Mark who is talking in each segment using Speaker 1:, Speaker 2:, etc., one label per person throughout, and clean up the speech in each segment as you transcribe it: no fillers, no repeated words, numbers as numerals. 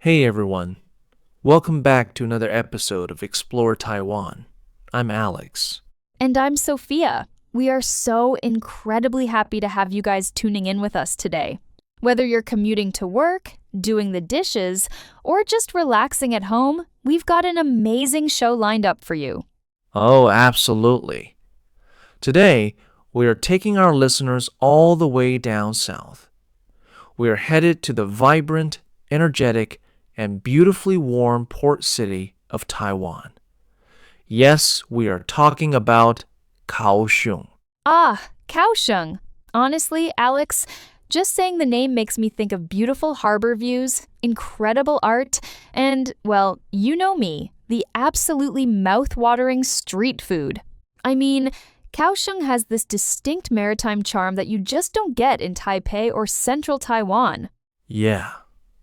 Speaker 1: Hey everyone, welcome back to another episode of Explore Taiwan. I'm Alex.
Speaker 2: And I'm Sophia. We are so incredibly happy to have you guys tuning in with us today. Whether you're commuting to work, doing the dishes, or just relaxing at home, we've got an amazing show lined up for you.
Speaker 1: Oh, absolutely. Today, we are taking our listeners all the way down south. We are headed to the vibrant, energetic, and beautifully warm port city of Taiwan. Yes, we are talking about Kaohsiung.
Speaker 2: Kaohsiung. Honestly, Alex, just saying the name makes me think of beautiful harbor views, incredible art, and, well, you know me, the absolutely mouth-watering street food. I mean, Kaohsiung has this distinct maritime charm that you just don't get in Taipei or central Taiwan.
Speaker 1: Yeah,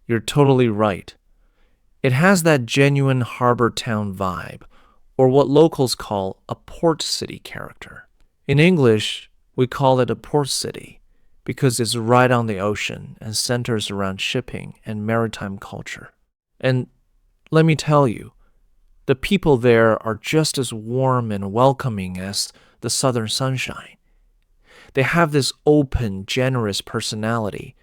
Speaker 1: you're totally right. It has that genuine harbor town vibe, or what locals call a port city character. In English, we call it a port city because it's right on the ocean and centers around shipping and maritime culture. And let me tell you, the people there are just as warm and welcoming as the southern sunshine. They have this open, generous personality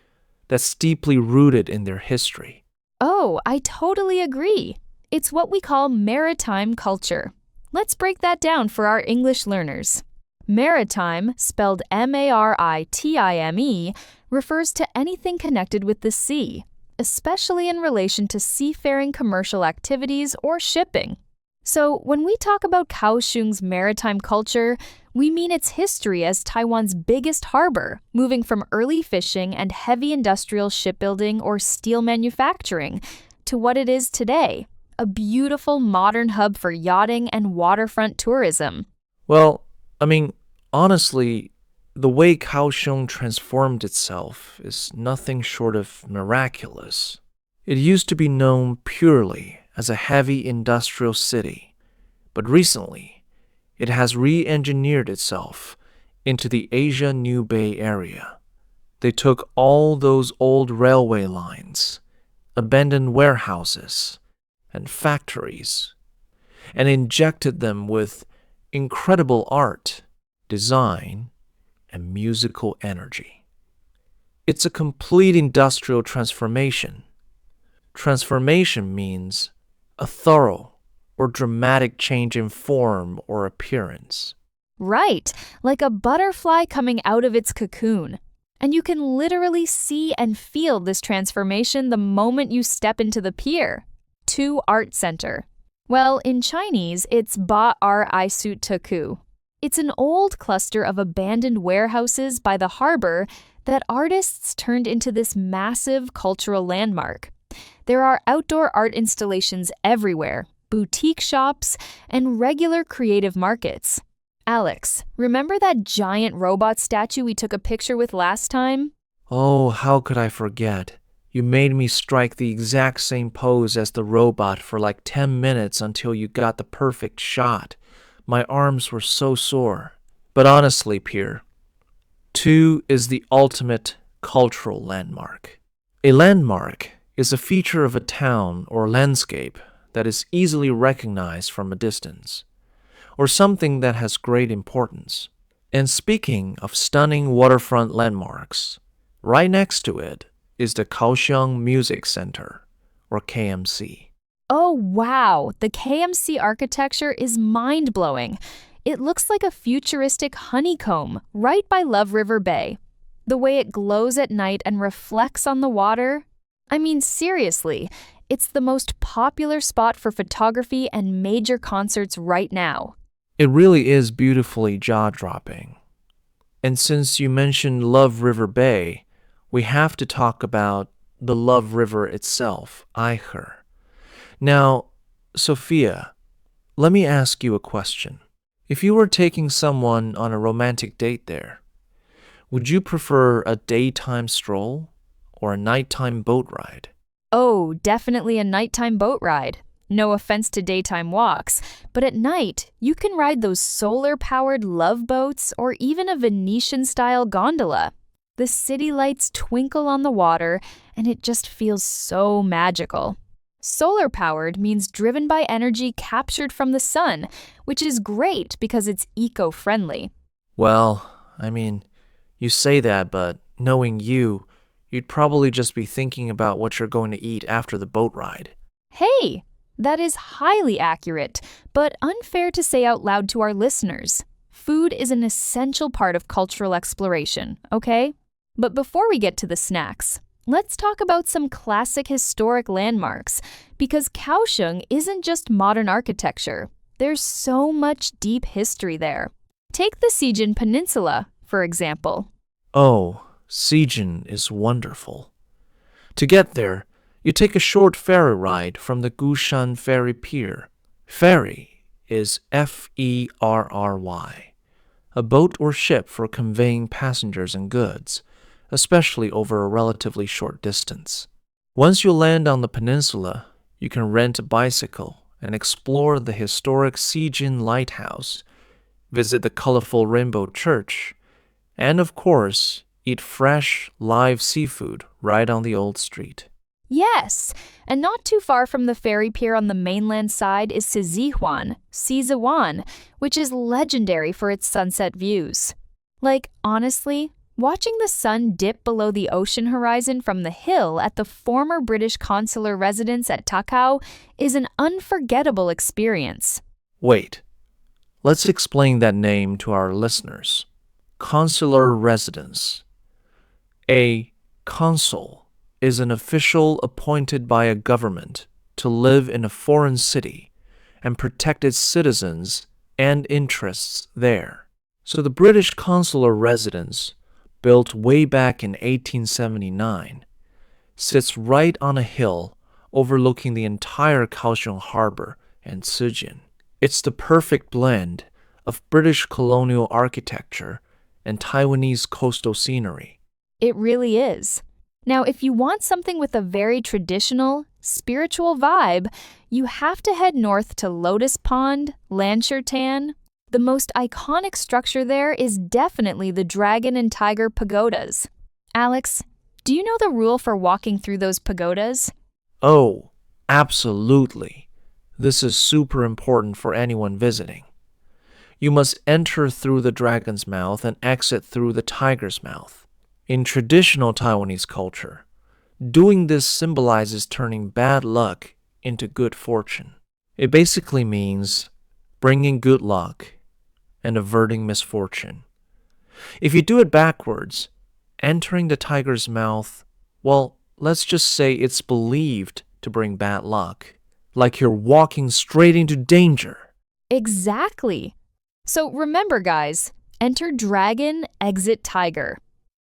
Speaker 1: that's deeply rooted in their history.
Speaker 2: Oh, I totally agree. It's what we call maritime culture. Let's break that down for our English learners. Maritime, spelled M-A-R-I-T-I-M-E, refers to anything connected with the sea, especially in relation to seafaring commercial activities or shipping. So when we talk about Kaohsiung's maritime culture, we mean its history as Taiwan's biggest harbor, moving from early fishing and heavy industrial shipbuilding or steel manufacturing to what it is today, a beautiful modern hub for yachting and waterfront tourism.
Speaker 1: Well, honestly, the way Kaohsiung transformed itself is nothing short of miraculous. It used to be known purely as a heavy industrial city, but recently, it has re-engineered itself into the Asia New Bay Area. They took all those old railway lines, abandoned warehouses, and factories, and injected them with incredible art, design, and musical energy. It's a complete industrial transformation. Transformation means a thorough or dramatic change in form or appearance.
Speaker 2: Right, like a butterfly coming out of its cocoon. And you can literally see and feel this transformation the moment you step into the pier. Tu Art Center. Well, in Chinese, it's Ba Er I Su Teku. It's an old cluster of abandoned warehouses by the harbor that artists turned into this massive cultural landmark. There are outdoor art installations everywhere, boutique shops, and regular creative markets. Alex, remember that giant robot statue we took a picture with last time?
Speaker 1: Oh, how could I forget? You made me strike the exact same pose as the robot for like 10 minutes until you got the perfect shot. My arms were so sore. But honestly, Pierre, Tu is the ultimate cultural landmark. A landmark is a feature of a town or landscape that is easily recognized from a distance, or something that has great importance. And speaking of stunning waterfront landmarks, right next to it is the Kaohsiung Music Center, or KMC.
Speaker 2: Oh, wow! The KMC architecture is mind-blowing. It looks like a futuristic honeycomb right by Love River Bay. The way it glows at night and reflects on the water. Seriously, it's the most popular spot for photography and major concerts right now.
Speaker 1: It really is beautifully jaw-dropping. And since you mentioned Love River Bay, we have to talk about the Love River itself, Aiher. Now, Sophia, let me ask you a question. If you were taking someone on a romantic date there, would you prefer a daytime stroll or a nighttime boat ride?
Speaker 2: Oh, definitely a nighttime boat ride. No offense to daytime walks, but at night, you can ride those solar-powered love boats or even a Venetian-style gondola. The city lights twinkle on the water, and it just feels so magical. Solar-powered means driven by energy captured from the sun, which is great because it's eco-friendly.
Speaker 1: Well, you say that, but knowing you'd probably just be thinking about what you're going to eat after the boat ride.
Speaker 2: Hey, that is highly accurate, but unfair to say out loud to our listeners. Food is an essential part of cultural exploration, okay? But before we get to the snacks, let's talk about some classic historic landmarks, because Kaohsiung isn't just modern architecture. There's so much deep history there. Take the Sijin Peninsula, for example.
Speaker 1: Oh, Sijin is wonderful. To get there, you take a short ferry ride from the Gushan Ferry Pier. Ferry is Ferry, a boat or ship for conveying passengers and goods, especially over a relatively short distance. Once you land on the peninsula, you can rent a bicycle and explore the historic Sijin Lighthouse, visit the colorful Rainbow Church, and of course, eat fresh, live seafood right on the old street.
Speaker 2: Yes, and not too far from the ferry pier on the mainland side is Sizihuan, which is legendary for its sunset views. Like, honestly, watching the sun dip below the ocean horizon from the hill at the former British Consular Residence at Takao is an unforgettable experience.
Speaker 1: Wait, let's explain that name to our listeners. Consular Residence. A consul is an official appointed by a government to live in a foreign city and protect its citizens and interests there. So the British Consular Residence, built way back in 1879, sits right on a hill overlooking the entire Kaohsiung harbor and Sijin. It's the perfect blend of British colonial architecture and Taiwanese coastal scenery.
Speaker 2: It really is. Now, if you want something with a very traditional, spiritual vibe, you have to head north to Lotus Pond, Lanchertan. The most iconic structure there is definitely the Dragon and Tiger pagodas. Alex, do you know the rule for walking through those pagodas?
Speaker 1: Oh, absolutely. This is super important for anyone visiting. You must enter through the dragon's mouth and exit through the tiger's mouth. In traditional Taiwanese culture, doing this symbolizes turning bad luck into good fortune. It basically means bringing good luck and averting misfortune. If you do it backwards, entering the tiger's mouth, well, let's just say it's believed to bring bad luck, like you're walking straight into danger.
Speaker 2: Exactly. So remember, guys, enter dragon, exit tiger.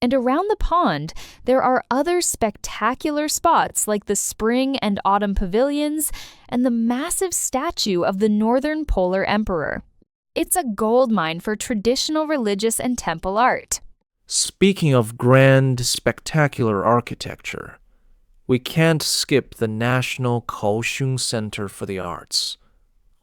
Speaker 2: And around the pond, there are other spectacular spots like the spring and autumn pavilions and the massive statue of the Northern Polar Emperor. It's a goldmine for traditional religious and temple art.
Speaker 1: Speaking of grand, spectacular architecture, we can't skip the National Kaohsiung Center for the Arts,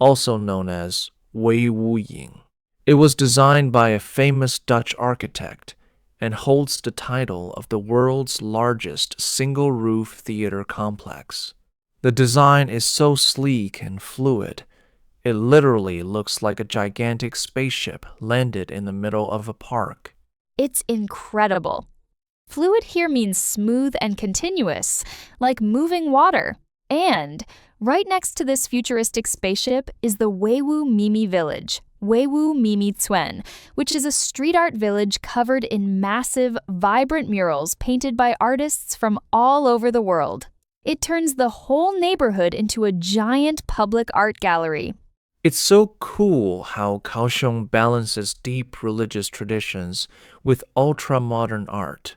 Speaker 1: also known as Weiyuying. It was designed by a famous Dutch architect and holds the title of the world's largest single-roof theater complex. The design is so sleek and fluid, it literally looks like a gigantic spaceship landed in the middle of a park.
Speaker 2: It's incredible. Fluid here means smooth and continuous, like moving water. And right next to this futuristic spaceship is the Weiwu Mimi Village, Weiwu Mimi Tsuen, which is a street art village covered in massive, vibrant murals painted by artists from all over the world. It turns the whole neighborhood into a giant public art gallery.
Speaker 1: It's so cool how Kaohsiung balances deep religious traditions with ultra-modern art.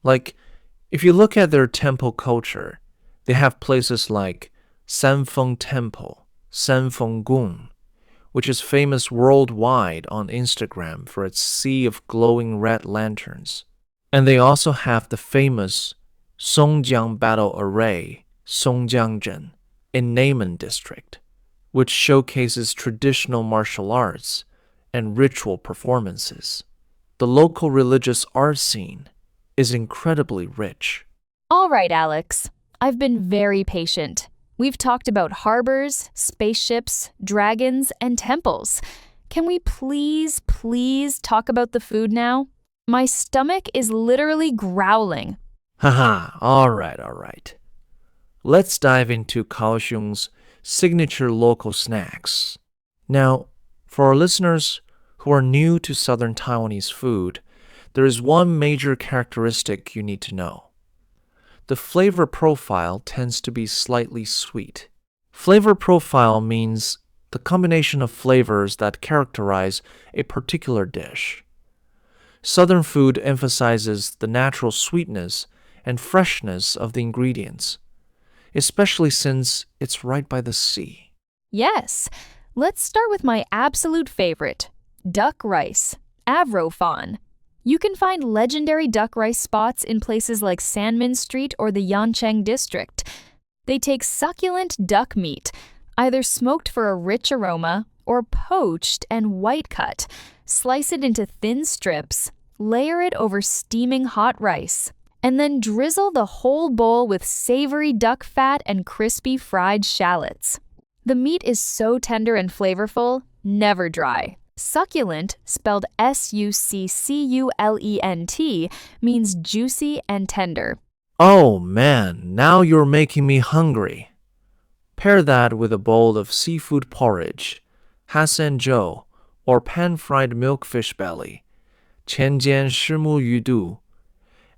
Speaker 1: Like, if you look at their temple culture, they have places like Sanfeng Temple, Sanfeng Gung, which is famous worldwide on Instagram for its sea of glowing red lanterns. And they also have the famous Songjiang Battle Array, Songjiangzhen, in Neimen District, which showcases traditional martial arts and ritual performances. The local religious art scene is incredibly rich.
Speaker 2: All right, Alex. I've been very patient. We've talked about harbors, spaceships, dragons, and temples. Can we please talk about the food now? My stomach is literally growling.
Speaker 1: Haha, all right. Let's dive into Kaohsiung's signature local snacks. Now, for our listeners who are new to southern Taiwanese food, there is one major characteristic you need to know. The flavor profile tends to be slightly sweet. Flavor profile means the combination of flavors that characterize a particular dish. Southern food emphasizes the natural sweetness and freshness of the ingredients, especially since it's right by the sea.
Speaker 2: Yes, let's start with my absolute favorite, duck rice, avrofan. You can find legendary duck rice spots in places like Sanmin Street or the Yancheng district. They take succulent duck meat, either smoked for a rich aroma or poached and white cut, slice it into thin strips, layer it over steaming hot rice, and then drizzle the whole bowl with savory duck fat and crispy fried shallots. The meat is so tender and flavorful, never dry. Succulent, spelled S-U-C-C-U-L-E-N-T, means juicy and tender.
Speaker 1: Oh man, now you're making me hungry. Pair that with a bowl of seafood porridge, hasenjo, or pan-fried milkfish belly, 前煎虱目鱼肚,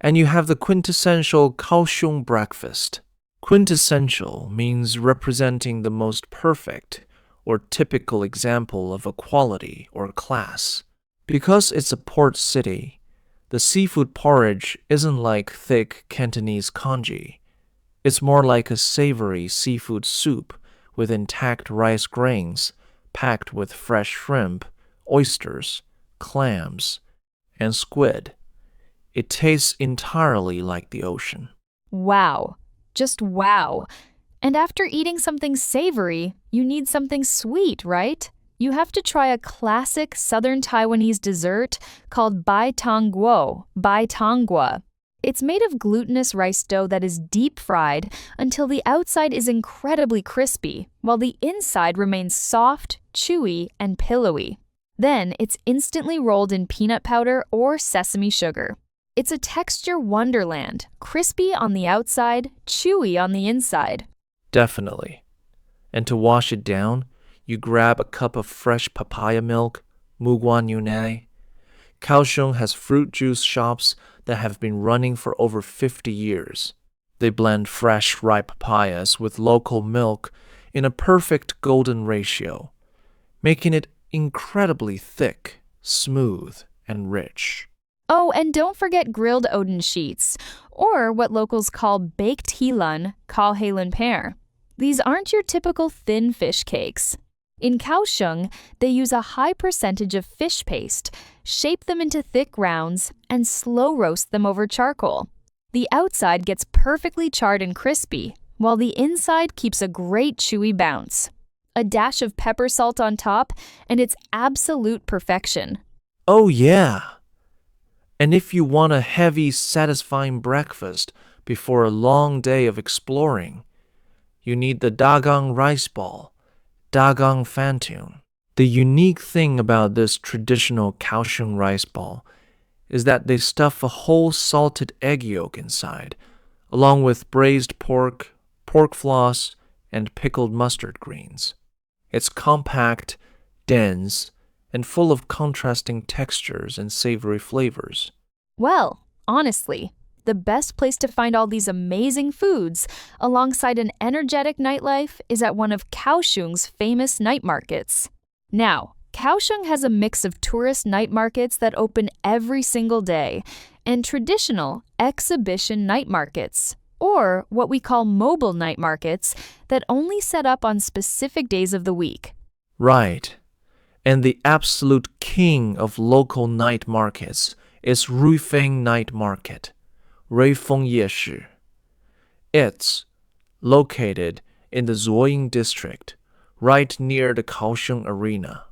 Speaker 1: and you have the quintessential Kaohsiung breakfast. Quintessential means representing the most perfect or typical example of a quality or class. Because it's a port city, the seafood porridge isn't like thick Cantonese congee. It's more like a savory seafood soup with intact rice grains packed with fresh shrimp, oysters, clams, and squid. It tastes entirely like the ocean.
Speaker 2: Wow. Just wow. And after eating something savory, you need something sweet, right? You have to try a classic southern Taiwanese dessert called bai tang guo. It's made of glutinous rice dough that is deep fried until the outside is incredibly crispy, while the inside remains soft, chewy, and pillowy. Then it's instantly rolled in peanut powder or sesame sugar. It's a texture wonderland, crispy on the outside, chewy on the inside.
Speaker 1: Definitely. And to wash it down, you grab a cup of fresh papaya milk, muguan yunai. Kaohsiung has fruit juice shops that have been running for over 50 years. They blend fresh, ripe papayas with local milk in a perfect golden ratio, making it incredibly thick, smooth, and rich.
Speaker 2: Oh, and don't forget grilled Odin sheets, or what locals call baked hilan, Kaohsiung pear. These aren't your typical thin fish cakes. In Kaohsiung, they use a high percentage of fish paste, shape them into thick rounds, and slow roast them over charcoal. The outside gets perfectly charred and crispy, while the inside keeps a great chewy bounce. A dash of pepper salt on top, and it's absolute perfection.
Speaker 1: Oh yeah! And if you want a heavy, satisfying breakfast before a long day of exploring, you need the dagang rice ball, dagang fantun. The unique thing about this traditional Kaohsiung rice ball is that they stuff a whole salted egg yolk inside, along with braised pork, pork floss, and pickled mustard greens. It's compact, dense, and full of contrasting textures and savory flavors.
Speaker 2: Well, honestly, the best place to find all these amazing foods alongside an energetic nightlife is at one of Kaohsiung's famous night markets. Now, Kaohsiung has a mix of tourist night markets that open every single day and traditional exhibition night markets, or what we call mobile night markets that only set up on specific days of the week.
Speaker 1: Right. And the absolute king of local night markets is Ruifeng Night Market, Ruifeng Yeshi. It's located in the Zuoying district, right near the Kaohsiung Arena.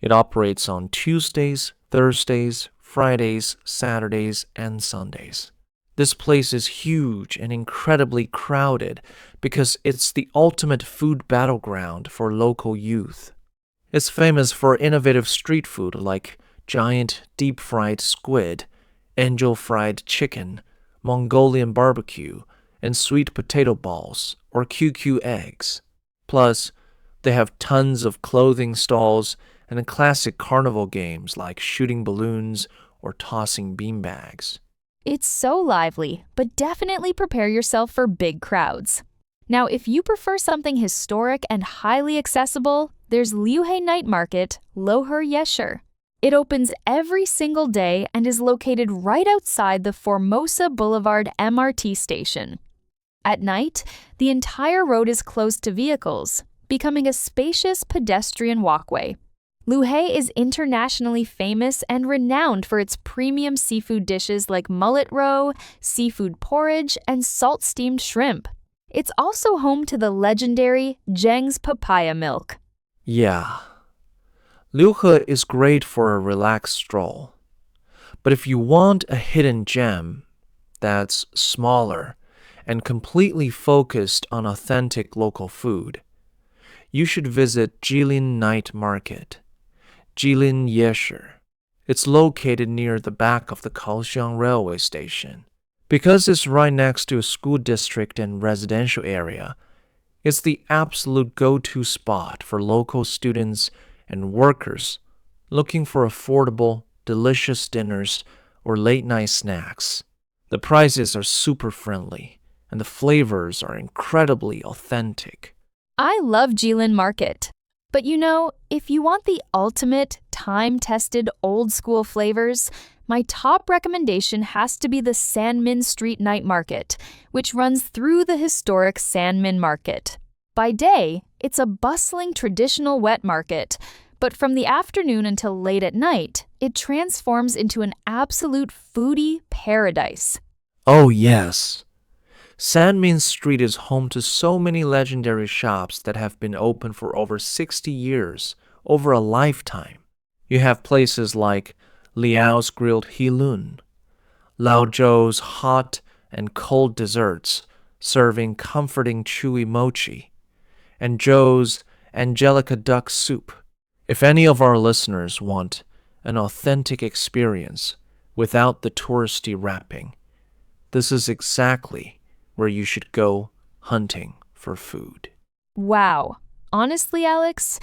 Speaker 1: It operates on Tuesdays, Thursdays, Fridays, Saturdays, and Sundays. This place is huge and incredibly crowded because it's the ultimate food battleground for local youth. It's famous for innovative street food like giant deep-fried squid, angel-fried chicken, Mongolian barbecue, and sweet potato balls or QQ eggs. Plus, they have tons of clothing stalls and classic carnival games like shooting balloons or tossing beanbags.
Speaker 2: It's so lively, but definitely prepare yourself for big crowds. Now, if you prefer something historic and highly accessible, there's Liuhe Night Market, Loher Yesher. It opens every single day and is located right outside the Formosa Boulevard MRT station. At night, the entire road is closed to vehicles, becoming a spacious pedestrian walkway. Liuhe is internationally famous and renowned for its premium seafood dishes like mullet roe, seafood porridge, and salt-steamed shrimp. It's also home to the legendary Zheng's papaya milk.
Speaker 1: Yeah, Liuhe is great for a relaxed stroll. But if you want a hidden gem that's smaller and completely focused on authentic local food, you should visit Jilin Night Market, Jilin Yesher. It's located near the back of the Kaohsiung railway station. Because it's right next to a school district and residential area, it's the absolute go-to spot for local students and workers looking for affordable, delicious dinners or late-night snacks. The prices are super friendly, and the flavors are incredibly authentic.
Speaker 2: I love Jilin Market. But you know, if you want the ultimate, time-tested, old-school flavors, my top recommendation has to be the Sanmin Street Night Market, which runs through the historic Sanmin Market. By day, it's a bustling traditional wet market, but from the afternoon until late at night, it transforms into an absolute foodie paradise.
Speaker 1: Oh yes! Sanmin Street is home to so many legendary shops that have been open for over 60 years, over a lifetime. You have places like Liao's Grilled Heelun, Lao Zhou's hot and cold desserts serving comforting chewy mochi, and Zhou's Angelica Duck Soup. If any of our listeners want an authentic experience without the touristy wrapping, this is exactly where you should go hunting for food.
Speaker 2: Wow. Honestly, Alex,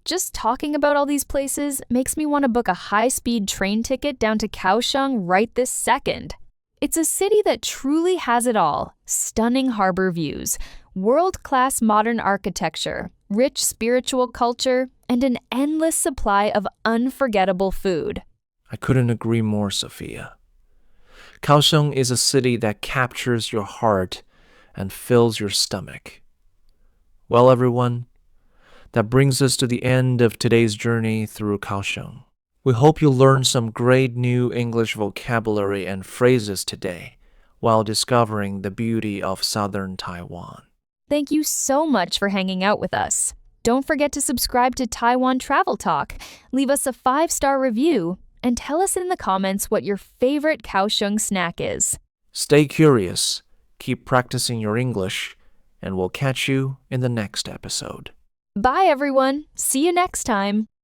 Speaker 2: just talking about all these places makes me want to book a high-speed train ticket down to Kaohsiung right this second. It's a city that truly has it all: stunning harbor views, world-class modern architecture, rich spiritual culture, and an endless supply of unforgettable food.
Speaker 1: I couldn't agree more, Sophia. Kaohsiung is a city that captures your heart and fills your stomach. Well, everyone, that brings us to the end of today's journey through Kaohsiung. We hope you learned some great new English vocabulary and phrases today while discovering the beauty of southern Taiwan.
Speaker 2: Thank you so much for hanging out with us. Don't forget to subscribe to Taiwan Travel Talk, leave us a 5-star review, and tell us in the comments what your favorite Kaohsiung snack is.
Speaker 1: Stay curious, keep practicing your English, and we'll catch you in the next episode.
Speaker 2: Bye, everyone. See you next time.